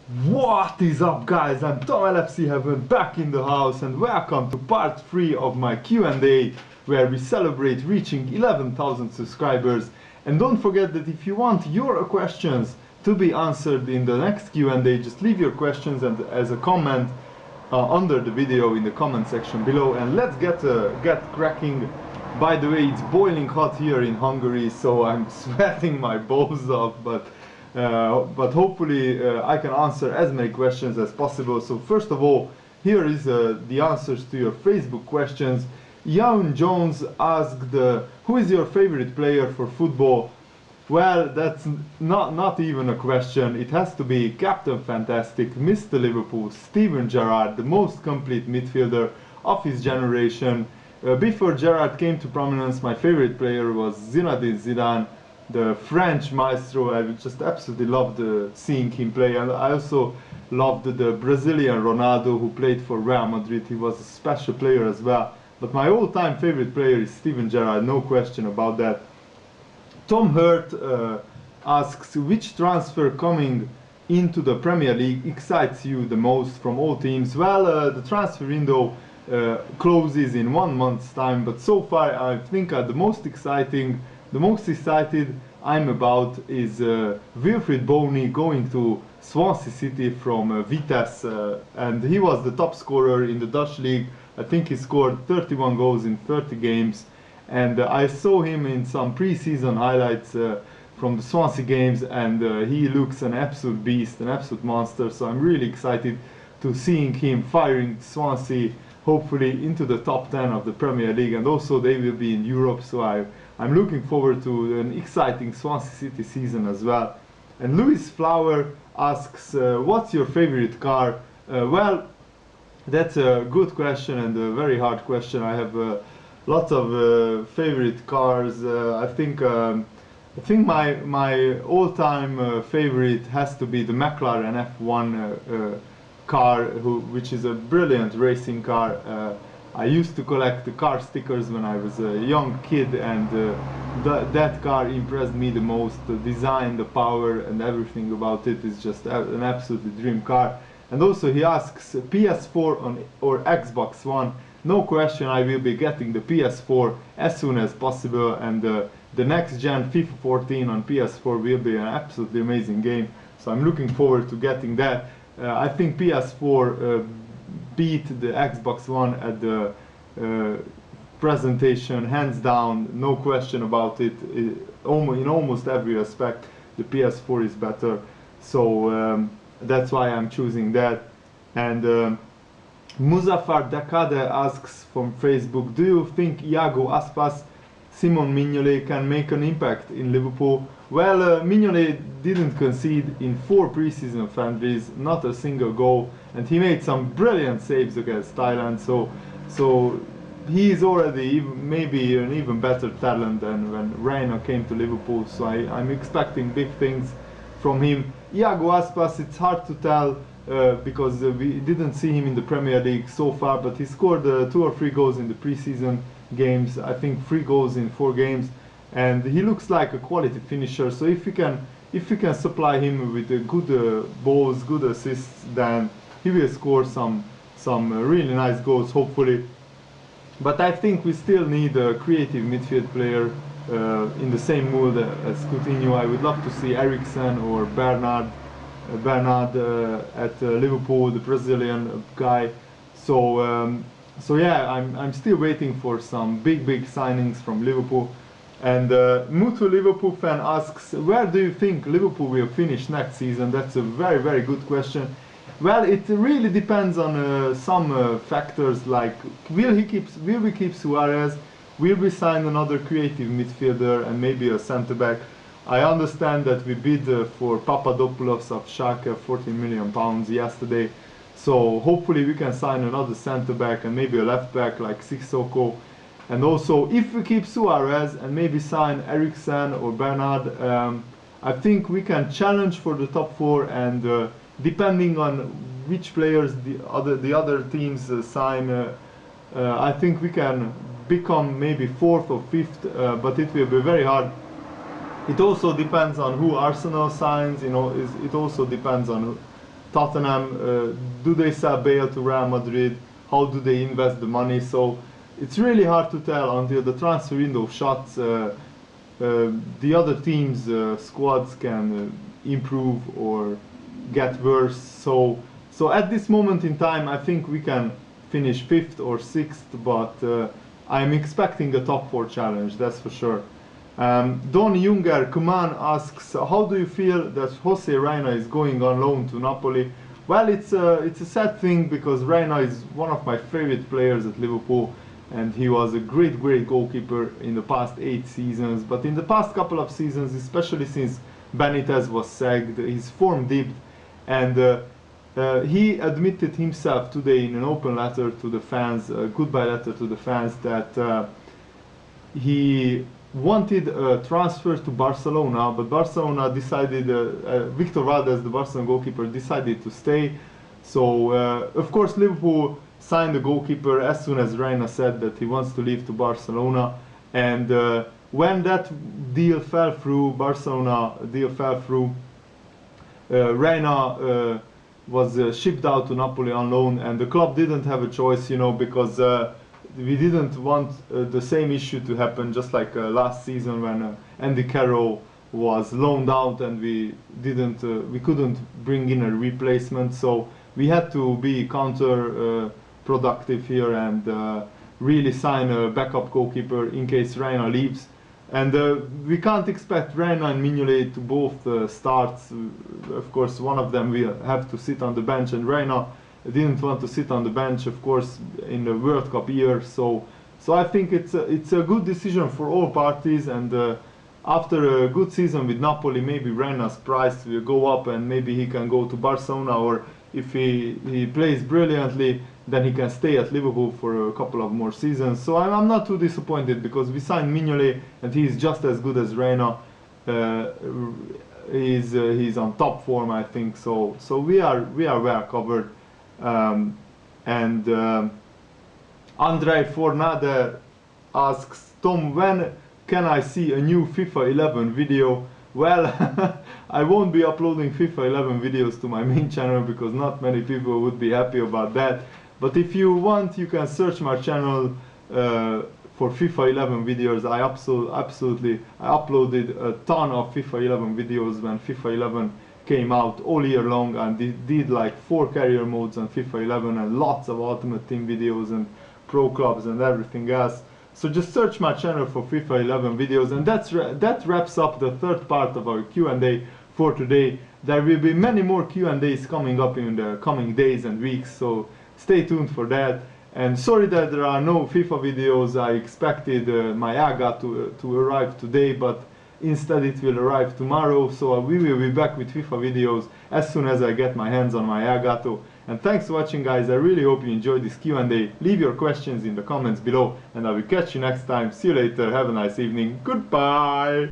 What is up, guys? I'm Tom LFC Heaven back in the house, and welcome to part 3 of my Q&A, where we celebrate reaching 11,000 subscribers. And don't forget that if you want your questions to be answered in the next Q&A, just leave your questions and as a comment under the video in the comment section below, and let's get cracking. By the way, it's boiling hot here in Hungary, so I'm sweating my balls off, but hopefully I can answer as many questions as possible. So first of all, here is the answers to your Facebook questions. Young Jones asked, who is your favorite player for football? Well, that's not even a question. It has to be Captain Fantastic, Mr. Liverpool, Steven Gerrard, the most complete midfielder of his generation. Before Gerrard came to prominence, my favorite player was Zinedine Zidane, the French maestro. I just absolutely loved seeing him play, and I also loved the Brazilian Ronaldo who played for Real Madrid. He was a special player as well. But my all-time favorite player is Steven Gerrard, no question about that. Tom Hurt asks, which transfer coming into the Premier League excites you the most from all teams? Well, the transfer window closes in 1 month's time, but so far I think the most excited I'm about is Wilfried Bony going to Swansea City from Vitesse, and he was the top scorer in the Dutch league. I think he scored 31 goals in 30 games, and I saw him in some pre-season highlights from the Swansea games, and he looks an absolute beast, an absolute monster. So I'm really excited to seeing him firing Swansea hopefully into the top 10 of the Premier League, and also they will be in Europe, so I'm looking forward to an exciting Swansea City season as well. And Louis Flower asks, what's your favorite car? Well, that's a good question and a very hard question. I have lots of favorite cars. I think my all-time favorite has to be the McLaren F1 car, which is a brilliant racing car. I used to collect the car stickers when I was a young kid, and that car impressed me the most. The design, the power, and everything about it is just an absolutely dream car. And also he asks, PS4 or Xbox One? No question, I will be getting the PS4 as soon as possible, and the next gen FIFA 14 on PS4 will be an absolutely amazing game. So I'm looking forward to getting that. I think PS4 beat the Xbox One at the presentation, hands down, no question about it. In almost every aspect, the PS4 is better. So that's why I'm choosing that. And Muzaffar Dakade asks from Facebook, do you think Iago Aspas, Simon Mignolet can make an impact in Liverpool? Well, Mignolet didn't concede in 4 preseason friendlies, not a single goal, and he made some brilliant saves against Thailand, so he is already maybe an even better talent than when Reina came to Liverpool, so I'm expecting big things from him. Iago Aspas, it's hard to tell because we didn't see him in the Premier League so far, but he scored 2 or 3 goals in the preseason games. I think 3 goals in 4 games, and he looks like a quality finisher. So if we can supply him with good balls, good assists, then he will score some really nice goals, hopefully. But I think we still need a creative midfield player in the same mood as Coutinho. I would love to see Eriksen or Bernard at Liverpool, the Brazilian guy. So yeah, I'm still waiting for some big signings from Liverpool. And Mutu Liverpool fan asks, where do you think Liverpool will finish next season? That's a very good question. Well, it really depends on some factors, like will we keep Suarez? Will we sign another creative midfielder and maybe a centre-back? I understand that we bid for Papadopoulos of Schalke, £14 million yesterday. So hopefully we can sign another centre-back and maybe a left-back like Sissoko. And also, if we keep Suarez and maybe sign Eriksen or Bernard, I think we can challenge for the top 4, and depending on which players the other teams sign, I think we can become maybe 4th or 5th, but it will be very hard. It also depends on who Arsenal signs, it also depends on Tottenham, do they sell Bale to Real Madrid? How do they invest the money? So it's really hard to tell until the transfer window shuts. The other teams' squads can improve or get worse. So at this moment in time, I think we can finish 5th or 6th, but I'm expecting a top 4 challenge, that's for sure. Don Junger Kuman asks, how do you feel that Jose Reina is going on loan to Napoli? Well, it's a sad thing because Reina is one of my favorite players at Liverpool, and he was a great goalkeeper in the past 8 seasons. But in the past couple of seasons, especially since Benitez was sacked, his form dipped, and he admitted himself today in an open letter to the fans, a goodbye letter to the fans, that he wanted a transfer to Barcelona, but Barcelona decided, Victor Valdez, the Barcelona goalkeeper, decided to stay. So of course Liverpool signed the goalkeeper as soon as Reina said that he wants to leave to Barcelona, and when that deal fell through, Barcelona deal fell through, Reina was shipped out to Napoli on loan, and the club didn't have a choice, you know, because we didn't want the same issue to happen just like last season when Andy Carroll was loaned out and we couldn't bring in a replacement. So we had to be counter-productive here and really sign a backup goalkeeper in case Reina leaves. And we can't expect Reina and Mignolet to both start. Of course, one of them will have to sit on the bench, and Reina didn't want to sit on the bench, of course, in the World Cup year. So I think it's a good decision for all parties. And after a good season with Napoli, maybe Reina's price will go up, and maybe he can go to Barcelona, or if he plays brilliantly, then he can stay at Liverpool for a couple of more seasons. So I'm not too disappointed, because we signed Mignolet and he's just as good as Reina. He's on top form, I think. So we are well covered. Andrei Fornade asks, Tom, when can I see a new FIFA 11 video? Well, I won't be uploading FIFA 11 videos to my main channel because not many people would be happy about that. But if you want, you can search my channel for FIFA 11 videos. I uploaded a ton of FIFA 11 videos when FIFA 11 came out all year long, and did like 4 career modes on FIFA 11 and lots of Ultimate Team videos and pro clubs and everything else. So just search my channel for FIFA 11 videos, and that wraps up the 3rd part of our Q&A for today. There will be many more Q&As coming up in the coming days and weeks, so stay tuned for that. And sorry that there are no FIFA videos. I expected my AGA to arrive today, but instead it will arrive tomorrow. So we will be back with FIFA videos as soon as I get my hands on my Agato. And thanks for watching, guys. I really hope you enjoyed this Q&A. Leave your questions in the comments below, and I will catch you next time. See you later. Have a nice evening. Goodbye.